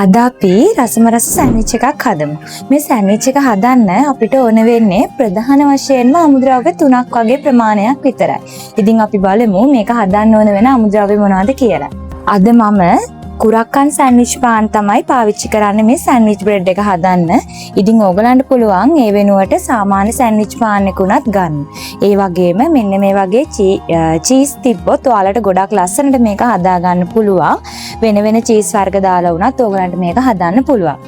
අද අපි රසම රස සෑන්ඩ්විච් එකක් හදමු. මේ සෑන්ඩ්විච් එක හදන්න අපිට ඕන වෙන්නේ ප්‍රධාන වශයෙන්ම අමුද්‍රව්‍ය 3ක් වගේ ප්‍රමාණයක් විතරයි. ඉතින් අපි බලමු මේක හදන්න ඕන වෙන අමුද්‍රව්‍ය මොනවද කියලා. අද මම කුරක්කන් සෑන්ඩ්විච් පාන් තමයි පාවිච්චි කරන්නේ මේ සෑන්ඩ්විච් බ්‍රෙඩ් එක හදන්න. ඉතින් ඕගලන්ට පුළුවන් ඒ වෙනුවට සාමාන්‍ය සෑන්ඩ්විච් පාන් එක උනත් ගන්න. ඒ වගේම මෙන්න මේ වගේ චීස් තිබ්බොත් ඔයාලට ගොඩක් ලස්සනට මේක හදා ගන්න පුළුවන්. වෙන වෙන චීස් වර්ග දාලා වුණත් ඕගලන්ට මේක හදන්න පුළුවන්.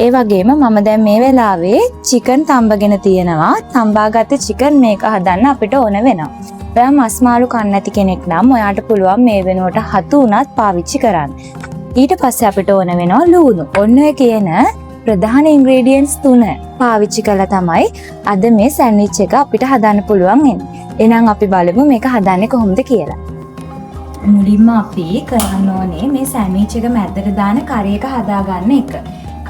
ඒ වගේම මම දැන් මේ වෙලාවේ චිකන් තම්බගෙන තියෙනවා. තම්බාගත්ත චිකන් මේක හදන්න අපිට ඕන වෙනවා. ඔයා මස් මාළු කන්න නැති කෙනෙක් නම් ඔයාට පුළුවන් මේ වෙනුවට හතු උනත් පාවිච්චි කරන්න. ඊට පස්සේ අපිට ඕන වෙනවා ලුණු. ඔන්න ඔය කියන ප්‍රධාන ඉන්ග්‍රීඩියන්ට්ස් 3 පාවිච්චි කරලා තමයි අද මේ සෑන්ඩ්විච් එක අපිට හදන්න පුළුවන් වෙන්නේ. එහෙනම් අපි බලමු මේක හදන්නේ කොහොමද කියලා. මුලින්ම අපි කරන්න ඕනේ මේ සෑන්ඩ්විච් එක මැදට දාන කරි එක හදාගන්න එක.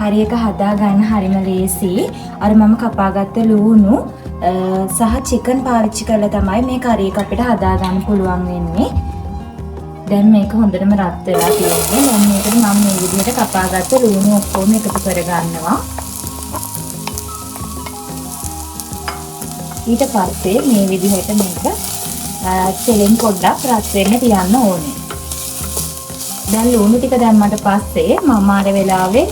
කරි එක හදාගන්න හරිම ලේසි. අර මම කපාගත්ත ලුණු සහ චිකන් පාවිච්චි කරලා තමයි මේ කරි එක අපිට හදාගන්න පුළුවන් වෙන්නේ. දැන් මේක හොඳටම රත් වෙලා තියෙන්නේ. දැන් මේකට මම මේ විදිහට කපාගත්ත ලුණු ඔක්කොම එකතු කරගන්නවා. ඊට පස්සේ මේ විදිහට මේක තෙලෙන් පොඩ්ඩක් රත් වෙන්න තියන්න ඕනේ. දැන් ලුණු ටික දැම්මට පස්සේ මම අර වෙලාවේ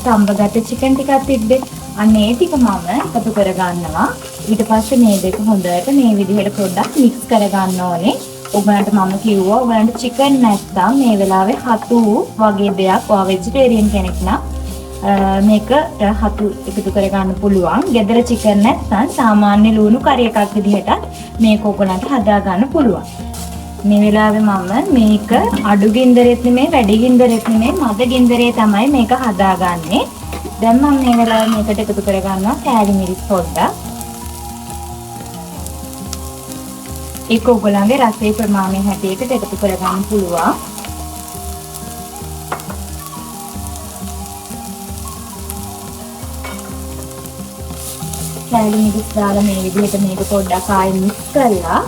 තම්බගත්ත චිකන් ටිකක් තිබ්බේ. අන්න ඒ ටික මම එකතු කරගන්නවා. ඊට පස්සේ මේ දෙක හොඳට මේ විදිහට පොඩ්ඩක් මික්ස් කරගන්න ඕනේ. ඔයගලන්ට මම කිව්වා ඔයගලන්ට චිකන් නැත්නම් මේ වෙලාවේ හතු වගේ දෙයක් ඔයා වෙජිටේරියන් කෙනෙක් නම් මේක හතු එකතු කරගන්න පුළුවන්. ගෙදර චිකන් නැත්නම් සාමාන්‍ය ලුණු කරි එකක් විදිහට මේක ඔයගලන්ට හදා ගන්න පුළුවන්. මේ වෙලාවේ මම මේක අඩු ගින්දරෙත් නෙමෙයි වැඩි ගින්දරෙත් නෙමෙයි මද ගින්දරේ තමයි මේක හදාගන්නේ. දැන් මම මේ වෙලාවේ මේකට එකතු කරගන්නවා කෑලි මිරිස් පොඩ්ඩක්. ඒක ඔයගොල්ලන්ගේ රසයේ ප්‍රමාණය හැටියට එකතු කරගන්න පුළුවන්. කෑලි මිරිස් දාලා මේ විදිහට මේක පොඩ්ඩක් ආයෙ මික්ස් කරලා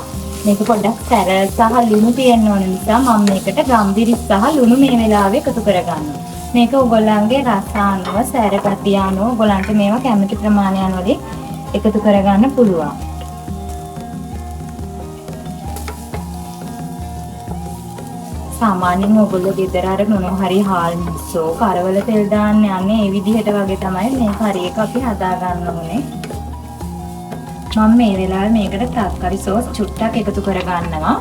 මේක පොඩ්ඩක් සැර සහ ලුණු තියෙන්න ඕන නිසා මම මේකට ගම්දිරිස් සහ ලුණු මේ වෙලාවේ එකතු කරගන්නවා. මේක ඔයගොල්ලන්ගේ රස අනුව සැර ගතිය අනුව ඔයගොල්ලන්ට මේවා කැමති ප්‍රමාණයන් වලින් එකතු කරගන්න පුළුවන්. සාමාන්‍යයෙන් ඔයගොල්ලෝ ගෙදර අර මොනවා හරි හාල් මිස්සෝ කරවල තෙල් දාන්න යන්නේ ඒ විදිහට වගේ තමයි මේ කරි එක අපි හදා ගන්න ඕනේ. මම මේ වෙලාවේ මේකට තක්කාලි සෝස් චුට්ටක් එකතු කරගන්නවා.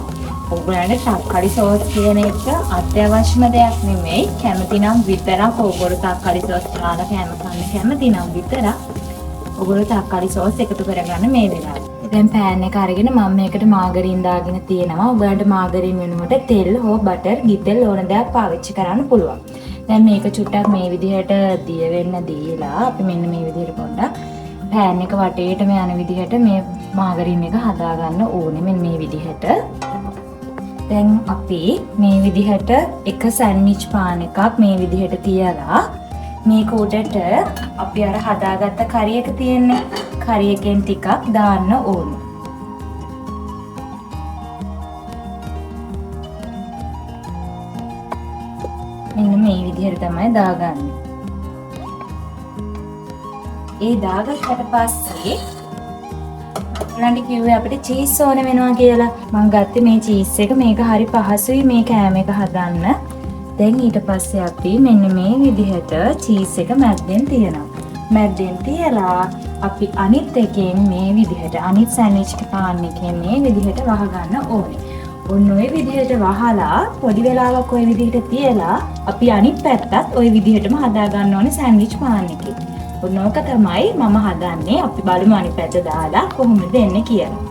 ඔයගොල්ලන්ට තක්කාලි සෝස් කියන එක අත්‍යවශ්‍යම දෙයක් නෙමෙයි. කැමති නම් විතරක් ඔයගොල්ලෝ තක්කාලි සෝස් කාලා කැමති නම් විතරක් ඔයගොල්ලෝ තක්කාලි සෝස් එකතු කරගන්න මේ වෙලාවේ. දැන් පෑන් එක අරගෙන මම මේකට මාගරින් දාගෙන තියෙනවා. ඔයගලන්ට මාගරින් වෙනුවට තෙල් හෝ බටර් ගිතෙල් ඕන දෙයක් පාවිච්චි කරන්න පුළුවන්. දැන් මේක චුට්ටක් මේ විදිහට දිය වෙන්න දීලා අපි මෙන්න මේ විදිහට පොඩ්ඩක් පෑන් එක වටේටම යන විදිහට මේ මාගරින් එක හදා ගන්න ඕනේ. මෙන්න මේ විදිහට. දැන් අපි මේ විදිහට එක සෑන්ඩ්විච් පාන් එකක් මේ විදිහට තියලා මේක උඩට අපි අර හදාගත්ත කරි එක තියෙන්නේ. කරි එකෙන් ටිකක් දාන්න ඕනේ. මෙන්න මේ විදිහට තමයි දාගන්නේ. ඒ දාගත්තට පස්සේ ඔයාලන්ට කිව්වේ අපිට චීස් ඕන වෙනවා කියලා. මම ගත්තේ මේ චීස් එක. මේක හරි පහසුයි මේ කෑම එක හදන්න. දැන් ඊට පස්සේ අපි මෙන්න මේ විදිහට චීස් එක මැද්දෙන් තියනවා. මැද්දෙන් තියලා අපි අනිත් එකෙන් මේ විදිහට අනිත් සෑන්ඩ්විච් පාන් එකෙන් මේ විදිහට වහ ගන්න ඕනේ. ඔන්න ඔය විදිහට වහලා පොඩි වෙලාවක් ඔය විදිහට තියලා අපි අනිත් පැත්තත් ඔය විදිහටම හදා ගන්න ඕනේ සෑන්ඩ්විච් පාන් එකේ. ඔන්න ඕක තමයි මම හදන්නේ. අපි බලමු අනිත් පැත්ත දාලා කොහොමද එන්නේ කියලා.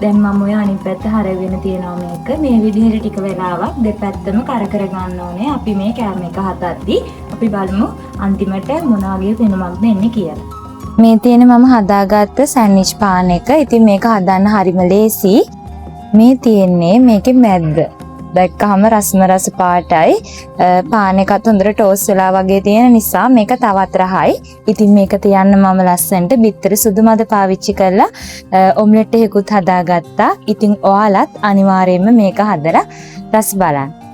දැන් මම ඔය අනිත් පැත්ත හරගෙන තියනවා මේක. මේ විදිහට ටික වෙලාවක් දෙපැත්තම කර ගන්න ඕනේ. අපි මේ කෑම එක හදද්දී අපි බලමු අන්තිමට මොන වගේ වෙනමක්ද එන්නේ කියලා. මේ තියෙන මම හදාගත්ත සෑන්ඩ්විච් පාන් එක. ඉතින් මේක හදන්න හරිම ලේසි. මේ තියෙන්නේ මේකේ මැද්ද. දැක්කහම රස්ම රස පාටයි. පාන් එකත් හොඳට ටෝස් වෙලා වගේ තියෙන නිසා මේක තවත් රහයි. ඉතින් මේක තියන්න මම ලස්සනට බිත්තර සුදු මද පාවිච්චි කරලා ඔම්ලට් එකකුත් හදාගත්තා. ඉතින් ඔයාලත් අනිවාර්යයෙන්ම මේක හදලා රස බලන්න.